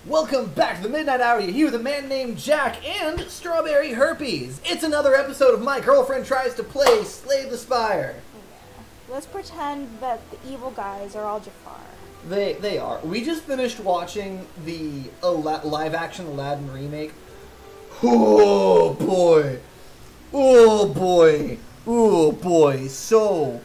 Welcome back to the Midnight Hour. You're here with a man named Jack and Strawberry Herpes. It's another episode of My Girlfriend Tries to Play Slay the Spire. Yeah. Let's pretend that the evil guys are all Jafar. They are. We just finished watching the live-action Aladdin remake. Oh boy! Oh boy! Oh boy! So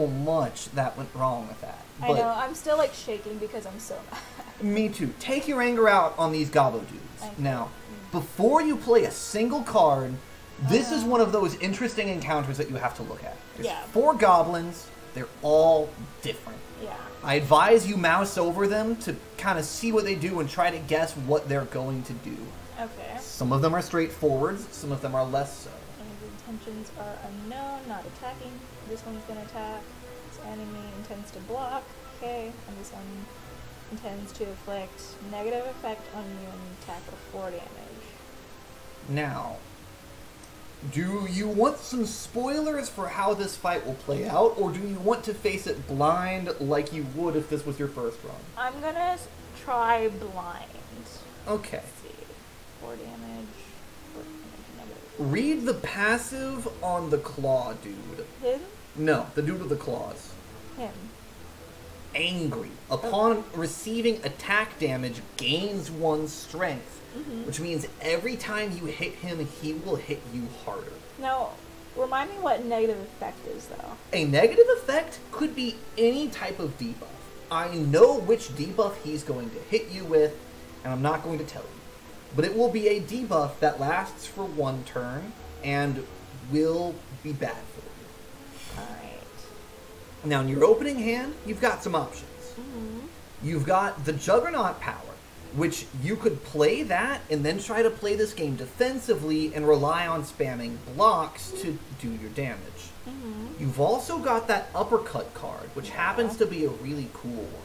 much that went wrong with that. I know, I'm still like shaking because I'm so mad. Me too. Take your anger out on these gobbo dudes. Now, before you play a single card, this is one of those interesting encounters that you have to look at. There's 4 goblins. They're all different. Yeah. I advise you mouse over them to kind of see what they do and try to guess what they're going to do. Okay. Some of them are straightforward, some of them are less so. And the intentions are unknown, not attacking. This one's going to attack. This enemy intends to block. Okay. And this one intends to inflict negative effect on you and attack for 4 damage. Now, do you want some spoilers for how this fight will play out, or do you want to face it blind like you would if this was your first run? I'm going to try blind. Okay. Let's see. 4 damage. 4 damage negative. Read the passive on the claw dude. Him? No, the dude with the claws. Him. Angry. Upon receiving attack damage, gains 1 strength. Which means every time you hit him, he will hit you harder. Now, remind me what negative effect is, though. A negative effect could be any type of debuff. I know which debuff he's going to hit you with, and I'm not going to tell you. But it will be a debuff that lasts for 1 turn, and will be bad for you. Alright. Now, in your opening hand, you've got some options. You've got the Juggernaut power, which you could play that and then try to play this game defensively and rely on spamming blocks to do your damage. You've also got that Uppercut card, which happens to be a really cool one.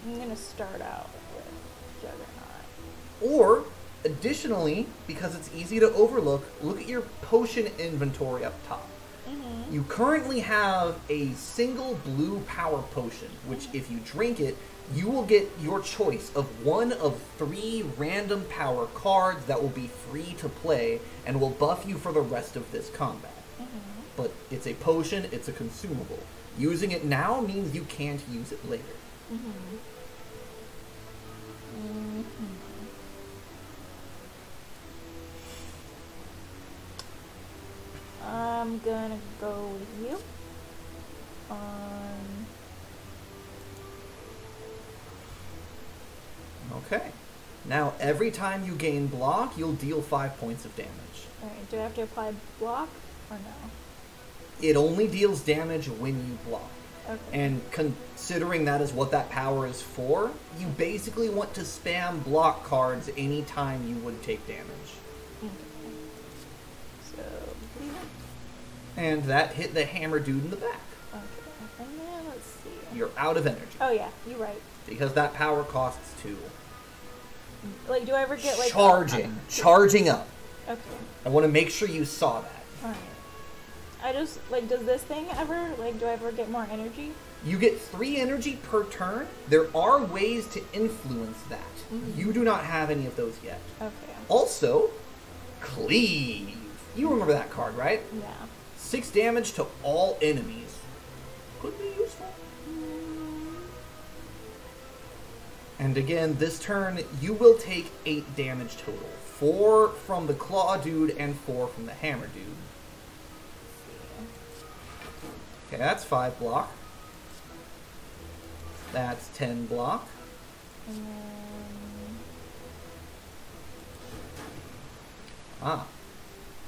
I'm going to start out with Juggernaut. Or, additionally, because it's easy to overlook, look at your potion inventory up top. You currently have a single blue power potion, which if you drink it, you will get your choice of 1 of 3 random power cards that will be free to play and will buff you for the rest of this combat. But it's a potion, it's a consumable. Using it now means you can't use it later. I'm gonna go with you on... Okay. Now, every time you gain block, you'll deal 5 points of damage. Alright, do I have to apply block or no? It only deals damage when you block. Okay. And considering that is what that power is for, you basically want to spam block cards anytime you would take damage. So, and that hit the hammer dude in the back. okay, and then let's see. You're out of energy. Oh yeah, you're right. Because that power costs 2. Like, do I ever get like... Charging up. Okay. I want to make sure you saw that. Alright. I just, like, does this thing ever, like, do I ever get more energy? You get 3 energy per turn. There are ways to influence that. You do not have any of those yet. Okay. Also, Cleave. You remember that card, right? Yeah. 6 damage to all enemies. Could be useful. And again, this turn, you will take 8 damage total. 4 from the claw dude and 4 from the hammer dude. Okay, that's 5 block. That's 10 block. And then...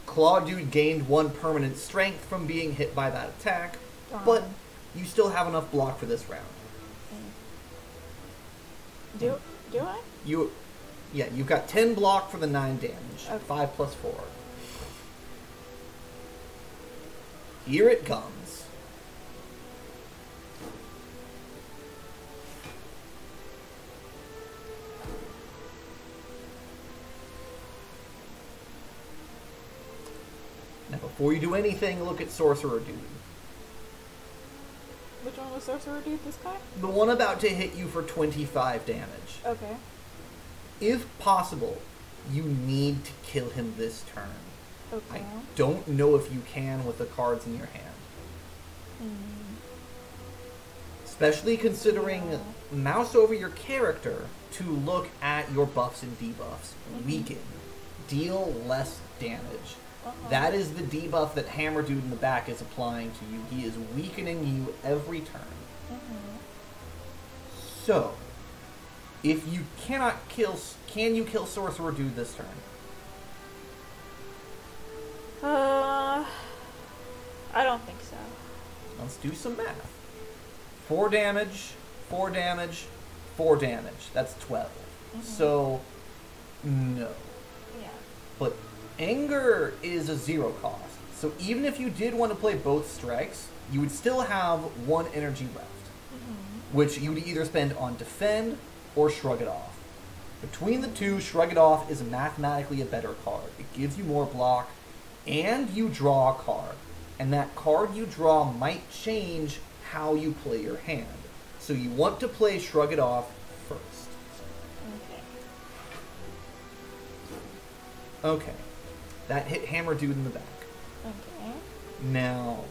Claw dude gained 1 permanent strength from being hit by that attack, but you still have enough block for this round. Do I? Yeah, you've got 10 block for the 9 damage. Okay. 5 plus 4. Here it comes. Now, before you do anything, look at Sorcerer Dude. Which one was Sorcerer Dude, this guy? The one about to hit you for 25 damage. Okay. If possible, you need to kill him this turn. Okay. I don't know if you can with the cards in your hand. Especially considering mouse over your character to look at your buffs and debuffs. Weaken. Deal less damage. That is the debuff that Hammer Dude in the back is applying to you. He is weakening you every turn. So, if you cannot kill... Can you kill Sorcerer Dude this turn? I don't think so. Let's do some math. 4 damage, 4 damage, 4 damage. That's 12. So, no. Yeah. But Anger is a 0 cost. So even if you did want to play both strikes, you would still have 1 energy left. Which you would either spend on Defend or Shrug It Off. Between the two, Shrug It Off is mathematically a better card. It gives you more block, and you draw a card. And that card you draw might change how you play your hand. So you want to play Shrug It Off first. Okay. That hit Hammer Dude in the back. Okay. Now,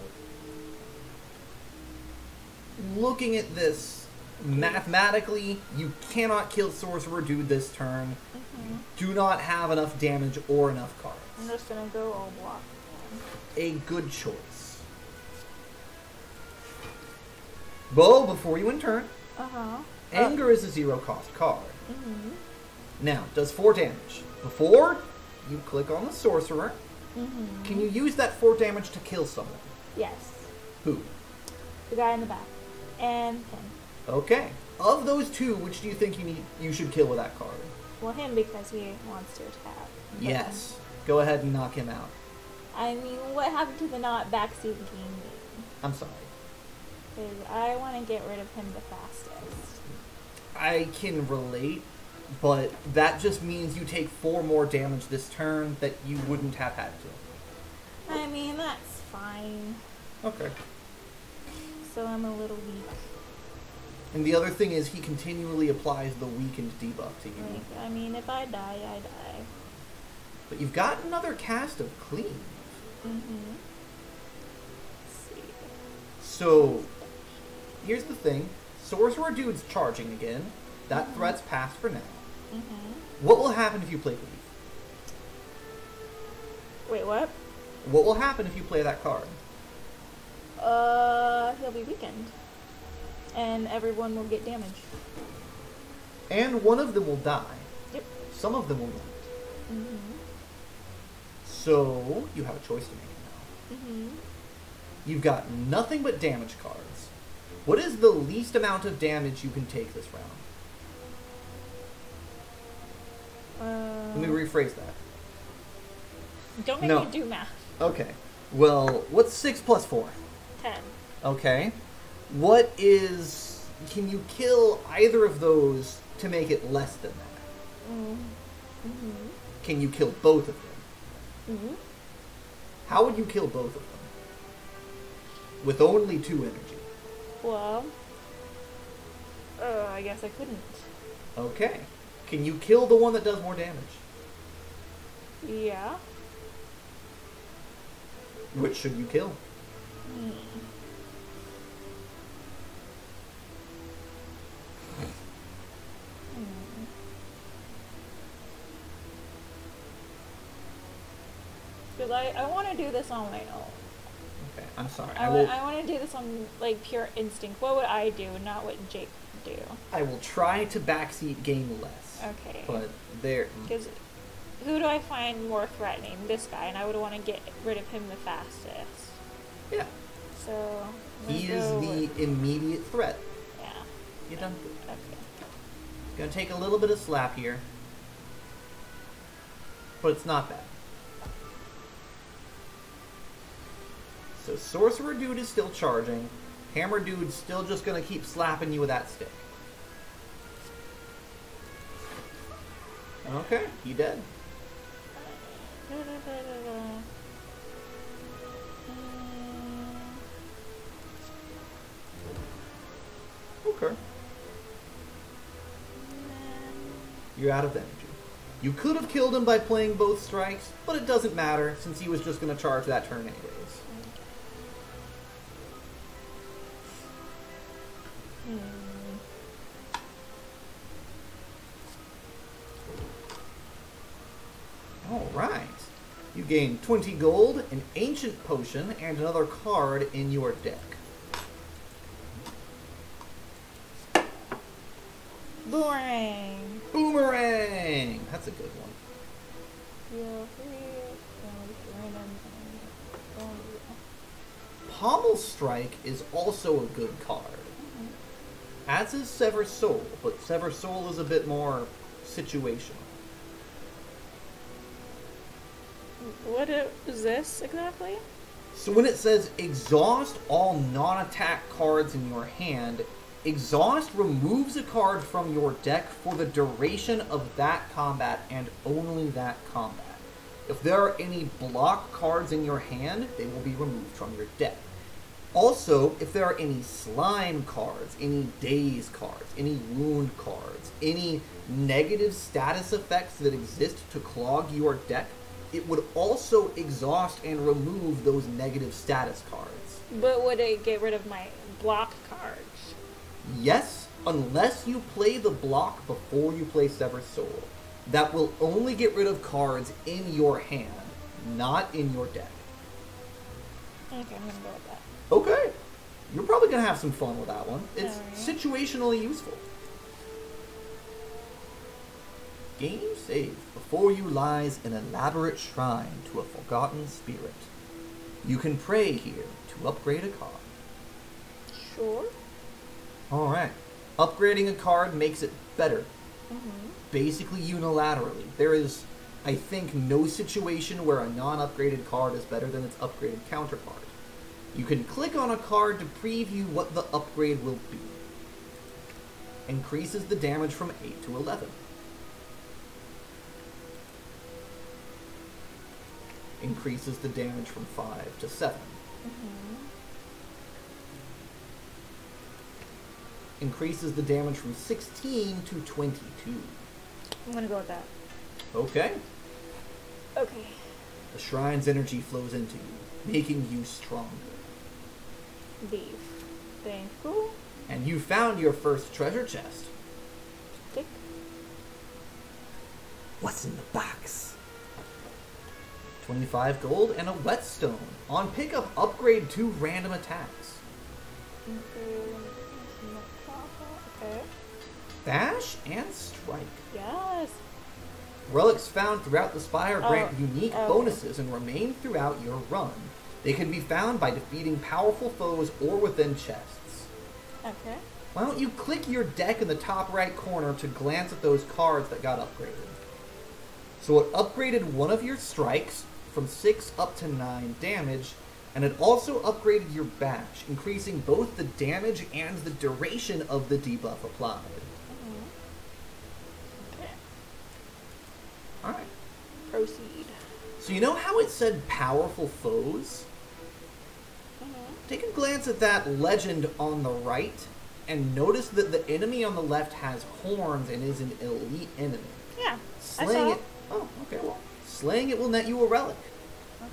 looking at this, mathematically, you cannot kill Sorcerer Dude this turn. You do not have enough damage or enough cards. I'm just gonna go all block. A good choice. Bo, before you in turn, Anger is a 0 cost card. Now, does 4 damage. Before you click on the Sorcerer, can you use that 4 damage to kill someone? Yes. Who? The guy in the back. And him. Okay. Of those two, which do you think you should kill with that card? Well, him because he wants to attack. Yes. Go ahead and knock him out. I mean, what happened to the not backseat game? I'm sorry. Because I want to get rid of him the fastest. I can relate, but that just means you take 4 more damage this turn that you wouldn't have had to. I mean, that's fine. Okay. So I'm a little weak. And the other thing is he continually applies the weakened debuff to you. Like, I mean, if I die, I die. But you've got another cast of Cleave. Let's see. So, here's the thing. Sorcerer Dude's charging again. That threat's passed for now. What will happen if you play Cleave? Wait, what? What will happen if you play that card? He'll be weakened. And everyone will get damage. And one of them will die. Yep. Some of them will not. So, you have a choice to make now. You've got nothing but damage cards. What is the least amount of damage you can take this round? Let me rephrase that. Don't make me do math. Okay. Well, what's 6 plus 4? 10. Okay. What is... Can you kill either of those to make it less than that? Can you kill both of them? How would you kill both of them? With only 2 energy. Well, I guess I couldn't. Okay. Can you kill the one that does more damage? Yeah. Which should you kill? Because I want to do this on my own. Okay, I'm sorry. I want to do this on, like, pure instinct. What would I do, not what Jake would do? I will try to backseat game less. Okay. But there... Because who do I find more threatening? This guy, and I would want to get rid of him the fastest. Yeah. So... He is the immediate threat. Yeah. You done? Okay. Gonna take a little bit of slap here. But it's not bad. So Sorcerer Dude is still charging. Hammer Dude's still just gonna keep slapping you with that stick. Okay, he dead. Okay. You're out of energy. You could have killed him by playing both strikes, but it doesn't matter since he was just going to charge that turn anyways. Alright. You gain 20 gold, an ancient potion, and another card in your deck. Boomerang! Boomerang! That's a good one. Pommel Strike is also a good card. As is Sever Soul, but Sever Soul is a bit more situational. What is this exactly? So when it says exhaust all non-attack cards in your hand, exhaust removes a card from your deck for the duration of that combat and only that combat. If there are any block cards in your hand, they will be removed from your deck. Also, if there are any slime cards, any daze cards, any wound cards, any negative status effects that exist to clog your deck, it would also exhaust and remove those negative status cards. But would it get rid of my block cards? Yes, unless you play the block before you play Sever Soul. That will only get rid of cards in your hand, not in your deck. Okay, I'm gonna go with that. Okay. You're probably going to have some fun with that one. It's Alright. situationally useful. Game save. Before you lies an elaborate shrine to a forgotten spirit. You can pray here to upgrade a card. Sure. Alright. Upgrading a card makes it better. Basically unilaterally. There is, I think, no situation where a non-upgraded card is better than its upgraded counterpart. You can click on a card to preview what the upgrade will be. Increases the damage from 8 to 11. Increases the damage from 5 to 7. Increases the damage from 16 to 22. I'm gonna go with that. Okay. Okay. The shrine's energy flows into you, making you stronger. Beef. Thank you. And you found your first treasure chest. Tick. What's in the box? 25 gold and a whetstone. On pickup, upgrade 2 random attacks. Okay. Bash and strike. Yes. Relics found throughout the Spire grant unique okay. bonuses and remain throughout your run. They can be found by defeating powerful foes or within chests. Okay. Why don't you click your deck in the top right corner to glance at those cards that got upgraded? So it upgraded one of your strikes from 6 up to 9 damage, and it also upgraded your bash, increasing both the damage and the duration of the debuff applied. Okay. Alright. Proceed. So you know how it said powerful foes? Take a glance at that legend on the right, and notice that the enemy on the left has horns and is an elite enemy. Yeah, Slaying it. Oh, okay. Well, slaying it will net you a relic.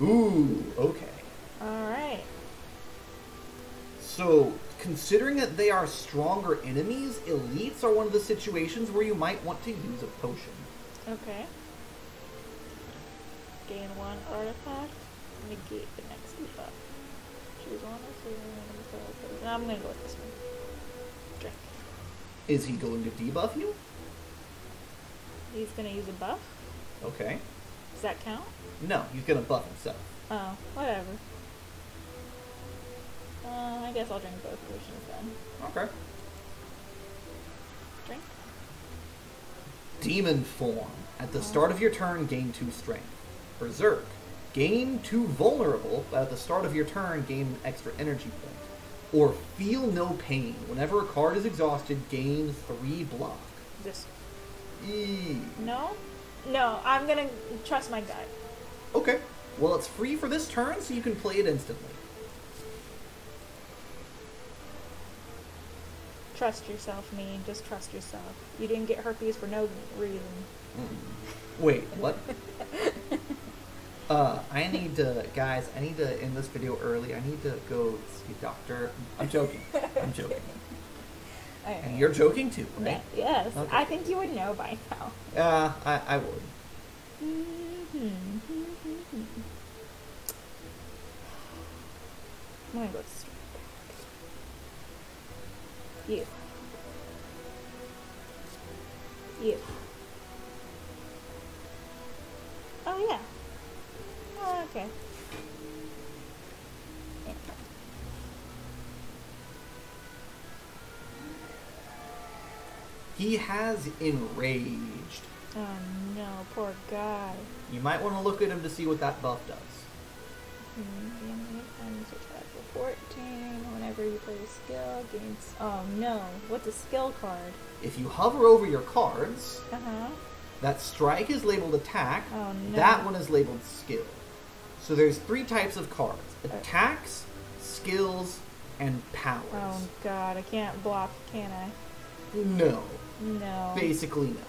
Ooh, okay. Alright. So, considering that they are stronger enemies, elites are one of the situations where you might want to use a potion. Okay. Gain 1 artifact. Negate the next debuff. Choose one or two. No, I'm gonna go with this one. Drink. Is he going to debuff you? He's gonna use a buff? Okay. Does that count? No, he's going to buff himself. Oh, whatever. I guess I'll drink both potions then. Okay. Drink. Demon Form. At the start of your turn, gain 2 strength. Berserk. Gain 2 vulnerable, but at the start of your turn, gain an extra energy point. Or Feel No Pain. Whenever a card is exhausted, gain 3 block. This. Eee. No? No, I'm gonna trust my gut. Okay. Well, it's free for this turn, so you can play it instantly. Trust yourself, me. Just trust yourself. You didn't get herpes for no reason. Wait, what? I need to, guys, I need to end this video early. I need to go see a doctor. I'm joking. I'm joking. Right. And you're joking too, right? Yes. Okay. I think you would know by now. I would. I'm gonna go straight back. You. You. Oh, yeah. Oh, okay. Yeah. He has enraged. Oh no, poor guy. You might want to look at him to see what that buff does. Attack for 14. Whenever you play a skill, gains. Oh no, what's a skill card? If you hover over your cards, Uh-huh. that strike is labeled attack. Oh no. That one is labeled skill. So there's 3 types of cards. Attacks, skills, and powers. Oh god, I can't block, can I? No. No. Basically no.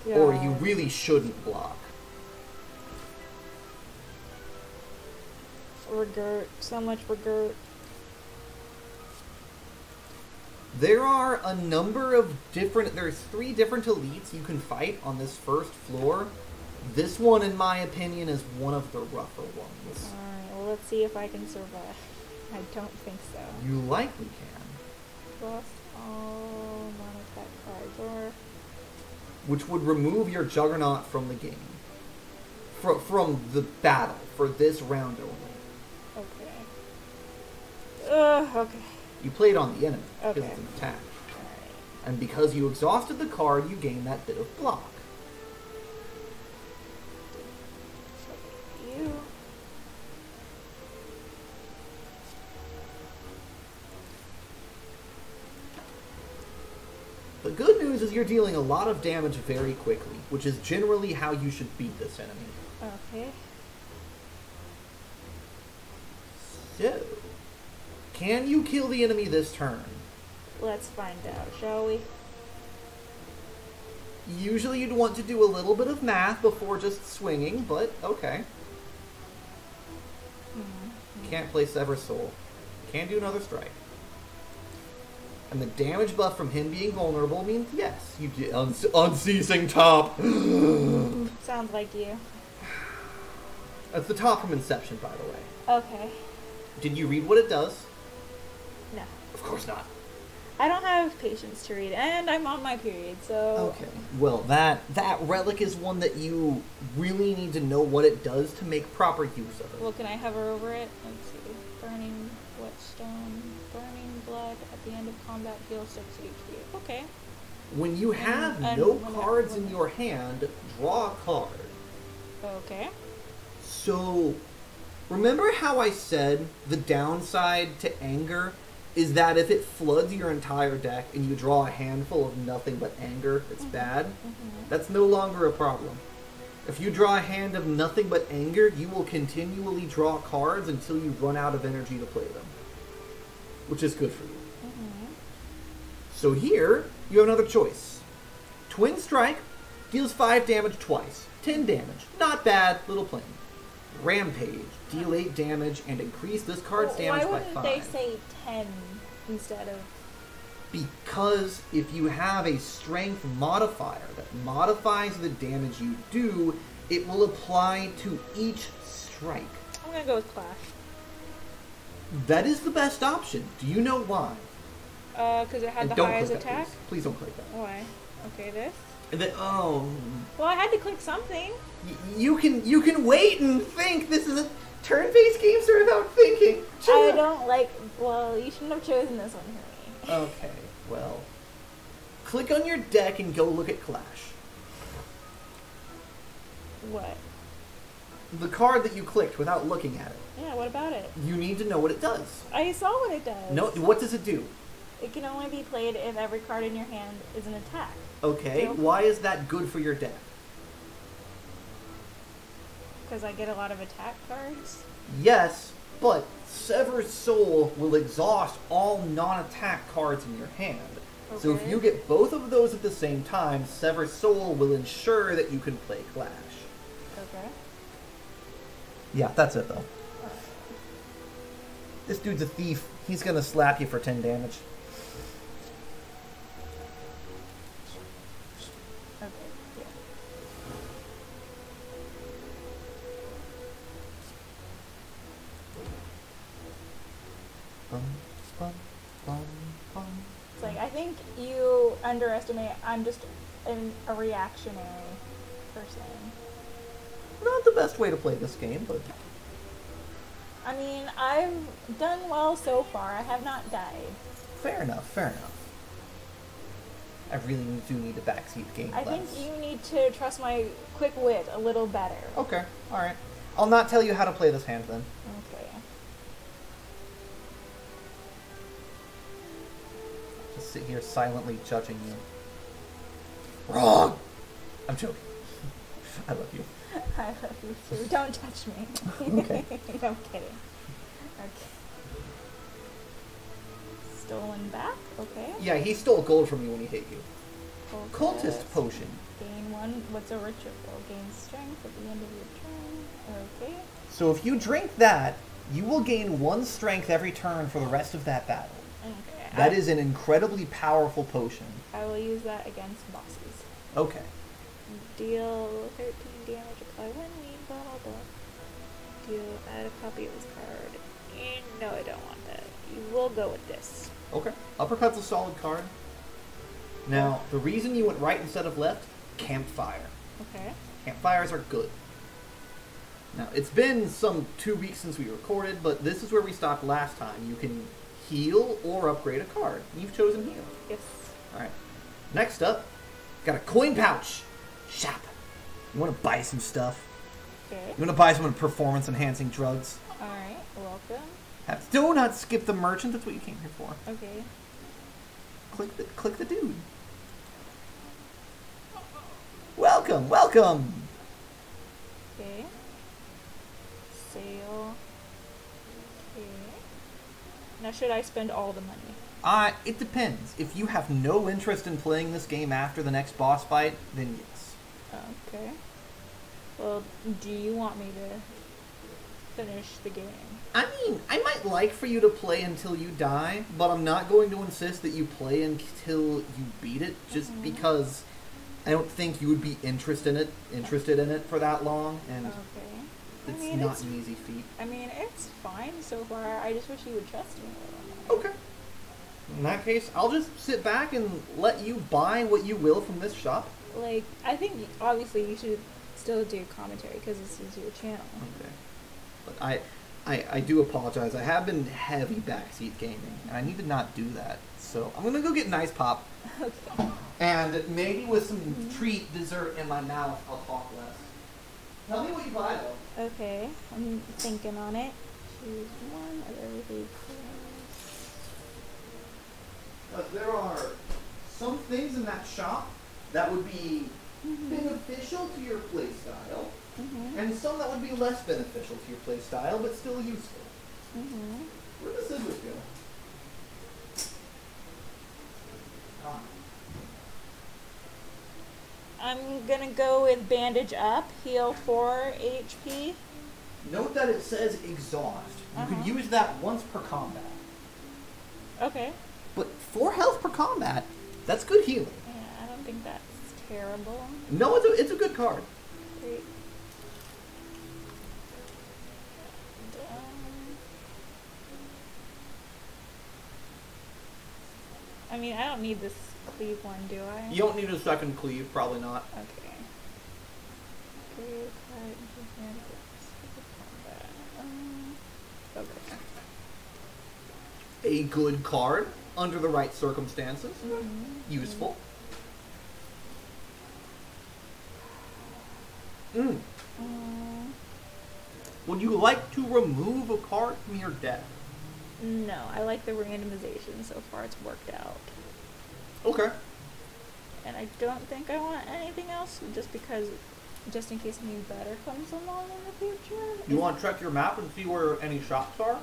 God. Or you really shouldn't block. Regurt. So much regurt. There are a number of different... There's 3 different elites you can fight on this first floor. This one, in my opinion, is one of the rougher ones. Alright, well let's see if I can survive. I don't think so. You likely can. Lost all non-attack cards, or... Which would remove your Juggernaut from the game. From the battle, for this round only. Okay. Okay. You played on the enemy, because Okay. it's an attack. Alright. And because you exhausted the card, you gain that bit of block. You. The good news is you're dealing a lot of damage very quickly, which is generally how you should beat this enemy. Okay. So, can you kill the enemy this turn? Let's find out, shall we? Usually you'd want to do a little bit of math before just swinging, but okay. Can't play Sever Soul. Can do another strike. And the damage buff from him being vulnerable means yes, you get unceasing top. Sounds like you. That's the top from Inception, by the way. Okay. Did you read what it does? No. Of course not. I don't have patience to read, and I'm on my period, so... Okay. Well, that relic is one that you really need to know what it does to make proper use of it. Well, can I hover over it? Let's see. Burning whetstone. Burning blood at the end of combat heals 6 HP. Okay. When you have no cards in your hand, draw a card. Okay. So, remember how I said the downside to anger is that if it floods your entire deck and you draw a handful of nothing but anger, it's bad? That's no longer a problem. If you draw a hand of nothing but anger, you will continually draw cards until you run out of energy to play them. Which is good for you. So here, you have another choice. Twin Strike deals 5 damage twice. 10 damage. Not bad, little plain. Rampage, deal 8 damage and increase this card's damage by 5. Why wouldn't they say 10 instead of... Because if you have a strength modifier that modifies the damage you do, it will apply to each strike. I'm gonna go with Clash. That is the best option. Do you know why? Because it had And the don't highest click that, attack? please don't click that. Why? Okay, this? And then, oh... Well, I had to click something. You can wait and think. This is a turn-based game, sir, without thinking. I don't like... Well, you shouldn't have chosen this one for me. Okay, well... Click on your deck and go look at Clash. What? The card that you clicked without looking at it. Yeah, what about it? You need to know what it does. I saw what it does. No, what does it do? It can only be played if every card in your hand is an attack. Okay, Nope. why is that good for your deck? Because I get a lot of attack cards. Yes, But Sever's Soul will exhaust all non-attack cards in your hand. Okay. So if you get both of those at the same time, Sever's Soul will ensure that you can play Clash. Okay. Yeah, that's it though. This dude's a thief. He's gonna slap you for 10 damage. Okay, yeah. Bum, bum, bum, bum. It's like, I think you underestimate, I'm just a reactionary person. Not the best way to play this game, but... I mean, I've done well so far. I have not died. Fair enough, fair enough. I really do need a backseat game I less. think you need to trust my quick wit a little better. Okay, alright. I'll not tell you how to play this hand then. Okay. Just sit here silently judging you. Wrong! I'm joking. I love you. I love you too. Don't touch me. Okay. I'm kidding. Okay. Stolen back? Okay. Yeah, he stole gold from you when he hit you. Cultist Potion. Gain 1. What's a ritual? Gain strength at the end of your turn. Okay. So if you drink that, you will gain 1 strength every turn for the rest of that battle. Okay. That is an incredibly powerful potion. I will use that against bosses. Okay. Deal 13 damage, apply 1 weak, blah blah blah. Deal, add a copy of this card. No, I don't want that. You will go with this. Okay. Uppercut's a solid card. Now, the reason you went right instead of left, Campfire. Okay. Campfires are good. Now, it's been some 2 weeks since we recorded, but this is where we stopped last time. You can heal or upgrade a card. You've chosen heal. Yes. Alright. Next up, got a coin pouch. Shop. You want to buy some stuff? Okay. You want to buy some performance-enhancing drugs? Alright, welcome. Do not skip the merchant. That's what you came here for. Okay. Click the dude. Welcome, welcome. Okay. Sale. Okay. Now should I spend all the money? It depends. If you have no interest in playing this game after the next boss fight, then yes. Okay. Well, do you want me to finish the game? I mean, I might like for you to play until you die, but I'm not going to insist that you play until you beat it, just because I don't think you would be interested in it for that long, and Okay. it's not an easy feat. I mean, it's fine so far. I just wish you would trust me a little more. Okay. In that case, I'll just sit back and let you buy what you will from this shop. Like, I think obviously you should still do commentary because this is your channel. Okay. But I do apologize. I have been heavy backseat gaming, and I need to not do that. So I'm gonna go get an ice pop. Okay. And maybe with some treat dessert in my mouth, I'll talk less. Tell me what you buy though. Okay, I'm thinking on it. Choose one of everything. There are some things in that shop that would be beneficial to your playstyle, and some that would be less beneficial to your playstyle, but still useful. Where does scissors go? Ah. I'm gonna go with bandage up, heal 4 HP. Note that it says exhaust. You can use that once per combat. Okay. But 4 health per combat, that's good healing. Yeah, I don't think that's terrible. No, it's a good card. Great. I mean, I don't need this cleave one, do I? You don't need a second cleave, probably not. Okay. Okay. A good card, under the right circumstances. Useful. Would you like to remove a card from your deck? No, I like the randomization. So far it's worked out. Okay. And I don't think I want anything else, just because just in case something better comes along in the future. You want to check your map and see where any shops are?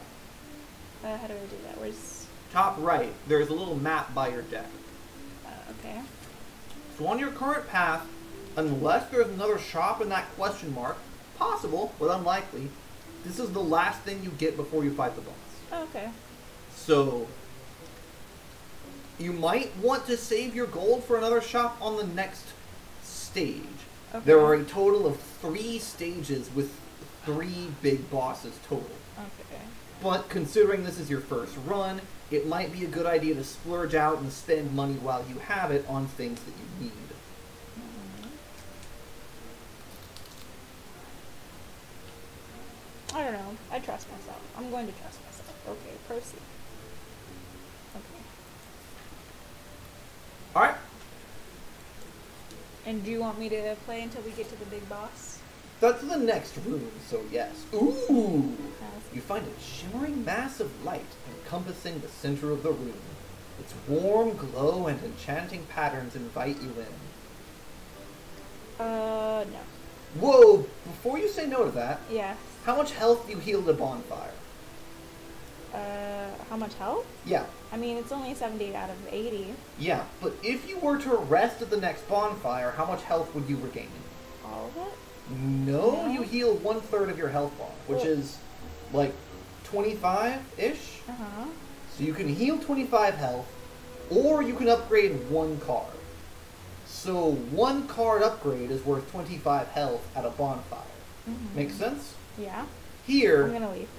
How do I do that? Where's... Top right, there's a little map by your deck. Okay. So on your current path, unless there's another shop in that question mark, possible, but unlikely, this is the last thing you get before you fight the boss. Oh, okay. So, you might want to save your gold for another shop on the next stage. Okay. There are a total of 3 stages with 3 big bosses total. Okay. But considering this is your first run, it might be a good idea to splurge out and spend money while you have it on things that you need. I don't know. I trust myself. I'm going to trust myself. Okay, proceed. Okay. Alright. And do you want me to play until we get to the big boss? That's the next room, so yes. Ooh! You find a shimmering mass of light encompassing the center of the room. Its warm glow and enchanting patterns invite you in. No. Whoa! Before you say no to that, yeah. How much health do you heal at a bonfire? How much health? Yeah. I mean, it's only 70 out of 80. Yeah, but if you were to rest at the next bonfire, how much health would you regain? All of it? No, you heal 1/3 of your health bar, which is like 25-ish. Uh-huh. So you can heal 25 health, or you can upgrade 1 card. So 1 card upgrade is worth 25 health at a bonfire. Mm-hmm. Make sense? Yeah. Here... I'm gonna leave.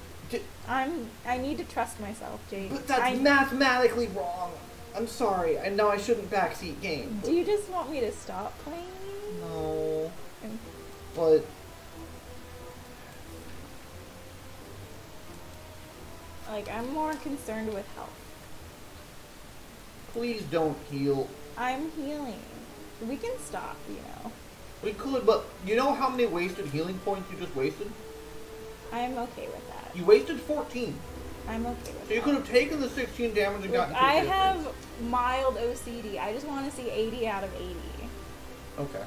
I need to trust myself, Jake. But that's mathematically wrong. I'm sorry. I know I shouldn't backseat game. Do you just want me to stop playing? No. But... Like, I'm more concerned with health. Please don't heal. I'm healing. We can stop, you know. We could, but you know how many wasted healing points you just wasted? I'm okay with that. You wasted 14. I'm okay with that. So you could have taken the 16 damage and gotten 2 I have mild OCD. I just want to see 80 out of 80. Okay.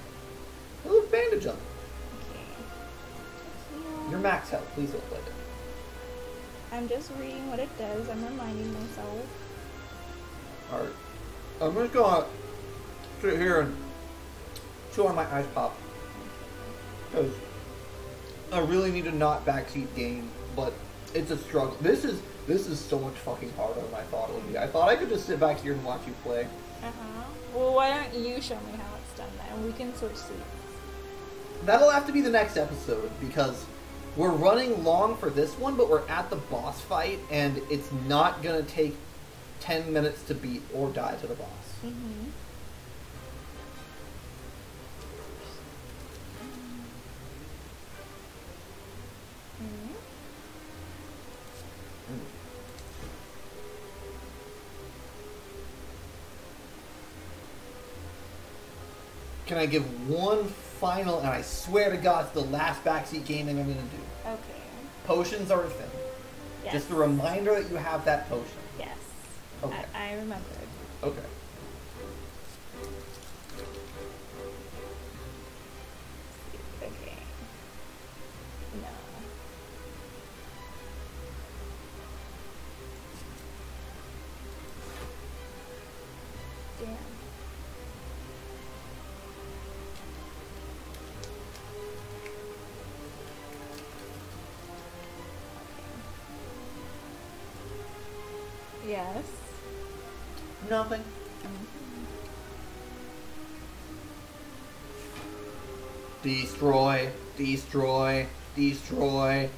A little bandage on it. Okay. Yeah. Your max health. Please don't let it. I'm just reading what it does. I'm reminding myself. Alright. I'm just gonna sit here and chew on my ice pop. Because I really need to not backseat game, but it's a struggle. This is so much fucking harder than I thought it would be. I thought I could just sit back here and watch you play. Uh-huh. Well, why don't you show me how it's done then? We can switch seats. That'll have to be the next episode, because we're running long for this one, but we're at the boss fight, and it's not gonna take 10 minutes to beat or die to the boss. Mm-hmm. Can I give one final, and I swear to God it's the last backseat gaming I'm going to do. Okay. Potions are a thing. Yes. Just a reminder that you have that potion. Yes. Okay. I remembered. Okay. Okay. No. Damn. Yes. Nothing. Destroy, destroy, destroy.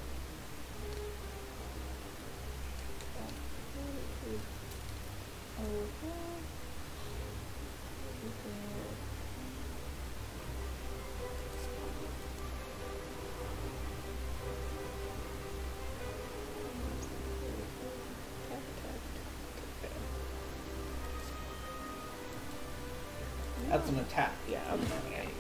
That's an attack. Yeah, okay. There you go.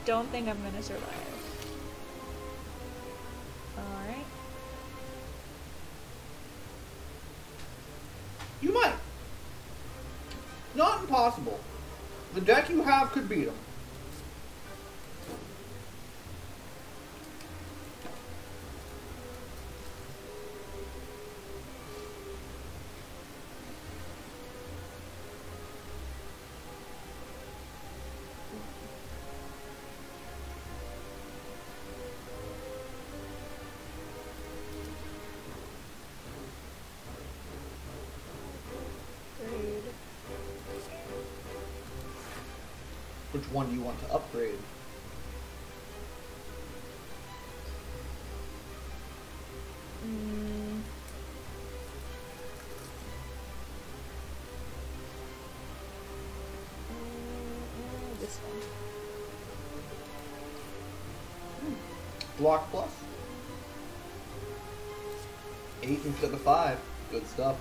don't think I'm gonna survive. Alright. You might. Not impossible. The deck you have could beat him. Which one do you want to upgrade? This one. Block plus. 8 instead of 5. Good stuff.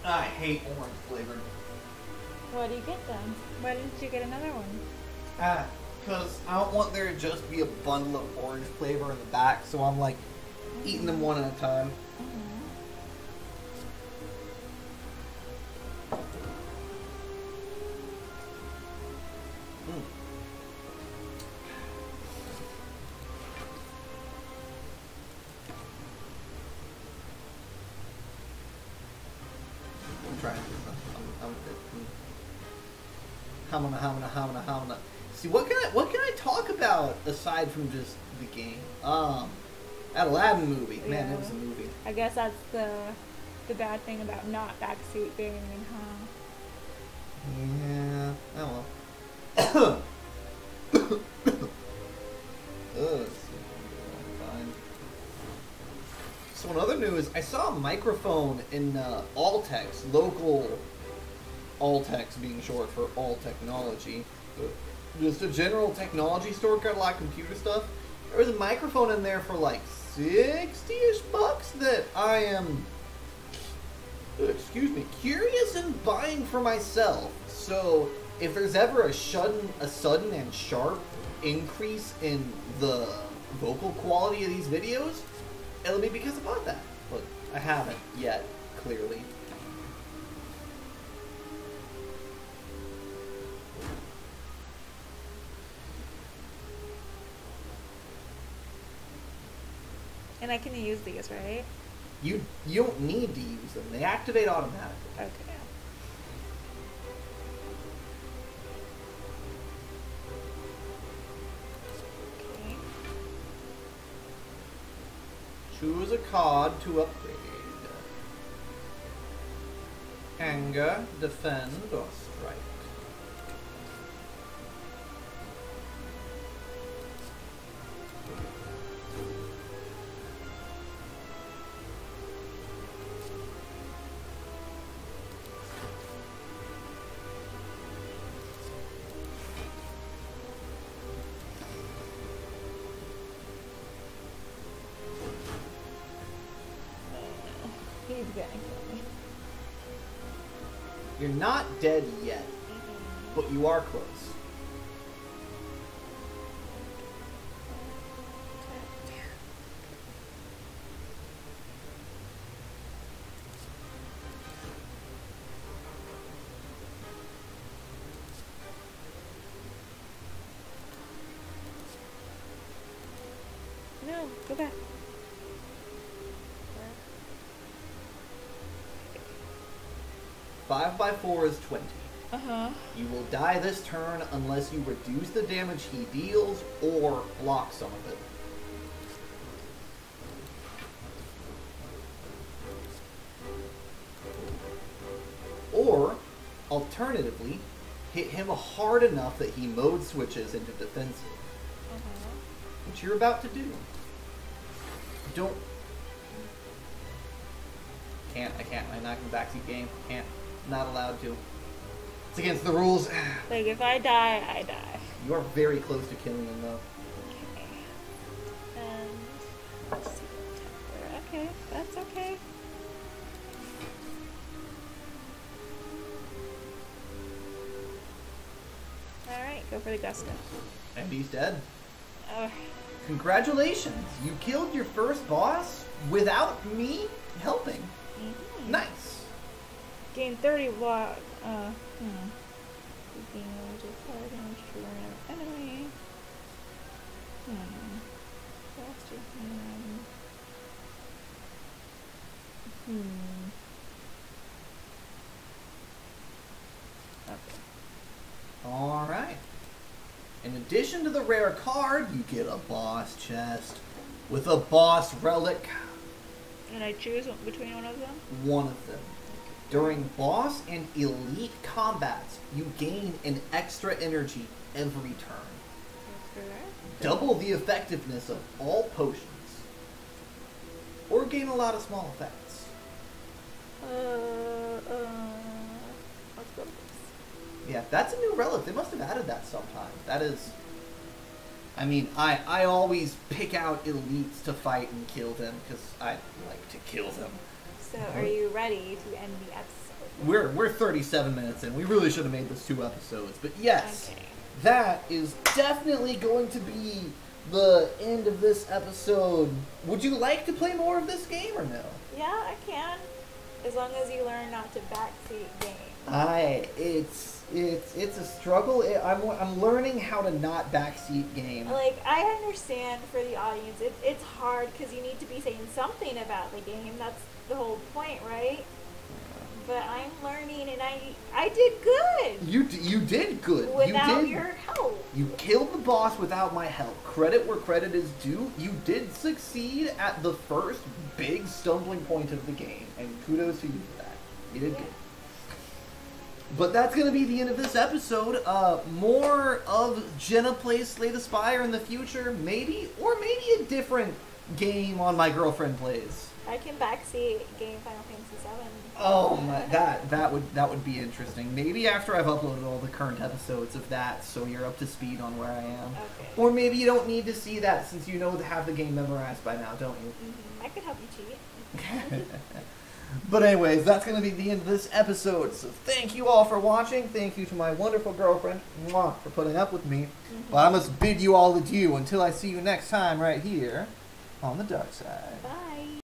I hate orange flavored. What do you get then? Why didn't you get another one? Because I don't want there to just be a bundle of orange flavor in the back, so I'm like eating them one at a time. Hamana. See, what can I talk about aside from just the game? That Aladdin movie. Man, Yeah. it was a movie. I guess that's the bad thing about not backseat gaming, huh? Yeah. Oh well. Fine. So in other news, I saw a microphone in Altex, local Altex being short for All Technology. Just a general technology store, got a lot of computer stuff. There was a microphone in there for like 60-ish bucks that I am, curious in buying for myself. So if there's ever a sudden and sharp increase in the vocal quality of these videos, it'll be because I bought that. But I haven't yet, clearly. And I can use these, right? You don't need to use them. They activate automatically. Okay. Okay. Choose a card to upgrade. Anger, defend, or strike. He's gonna kill me. You're not dead yet, but you are close. No, go back. 5 by 4 is 20. Uh-huh. You will die this turn unless you reduce the damage he deals or block some of it. Or, alternatively, hit him hard enough that he mode switches into defensive. Which you're about to do. Don't... I can't. I'm not in the backseat game. Can't. Not allowed to. It's against the rules. Like, if I die, I die. You are very close to killing him, though. Okay. And... let's see. Okay, that's okay. Alright, go for the gusto. And he's dead. Ugh. Congratulations! You killed your first boss without me helping. Mm-hmm. Nice. Gain 30 block. Being able to apply damage to an enemy. Lost your hand. Okay. Alright. In addition to the rare card, you get a boss chest with a boss relic. And I choose between one of them? One of them. During boss and elite combats, you gain an extra energy every turn. Okay. Double the effectiveness of all potions. Or gain a lot of small effects. Let's go with this. Yeah, that's a new relic. They must have added that sometime. That is... I mean, I always pick out elites to fight and kill them, because I like to kill them. So, are you ready to end the episode? We're 37 minutes in. We really should have made this 2 episodes. But yes, Okay. that is definitely going to be the end of this episode. Would you like to play more of this game or no? Yeah, I can. As long as you learn not to backseat game. It's a struggle. I'm learning how to not backseat game. Like, I understand for the audience, it's hard because you need to be saying something about the game. That's the whole point, right? But I'm learning, and I did good. You did good. Without your help. You killed the boss without my help. Credit where credit is due. You did succeed at the first big stumbling point of the game, and kudos to you for that. You did good. But that's going to be the end of this episode. More of Jenna Plays Slay the Spire in the future, maybe, or maybe a different game on My Girlfriend Plays. I can backseat game Final Fantasy VII. Oh my, that would be interesting. Maybe after I've uploaded all the current episodes of that, so you're up to speed on where I am. Okay. Or maybe you don't need to see that since you know to have the game memorized by now, don't you? Mm-hmm. I could help you cheat. But anyways, that's going to be the end of this episode. So thank you all for watching. Thank you to my wonderful girlfriend, mwah, for putting up with me. But I must bid you all adieu until I see you next time right here on the dark side. Bye.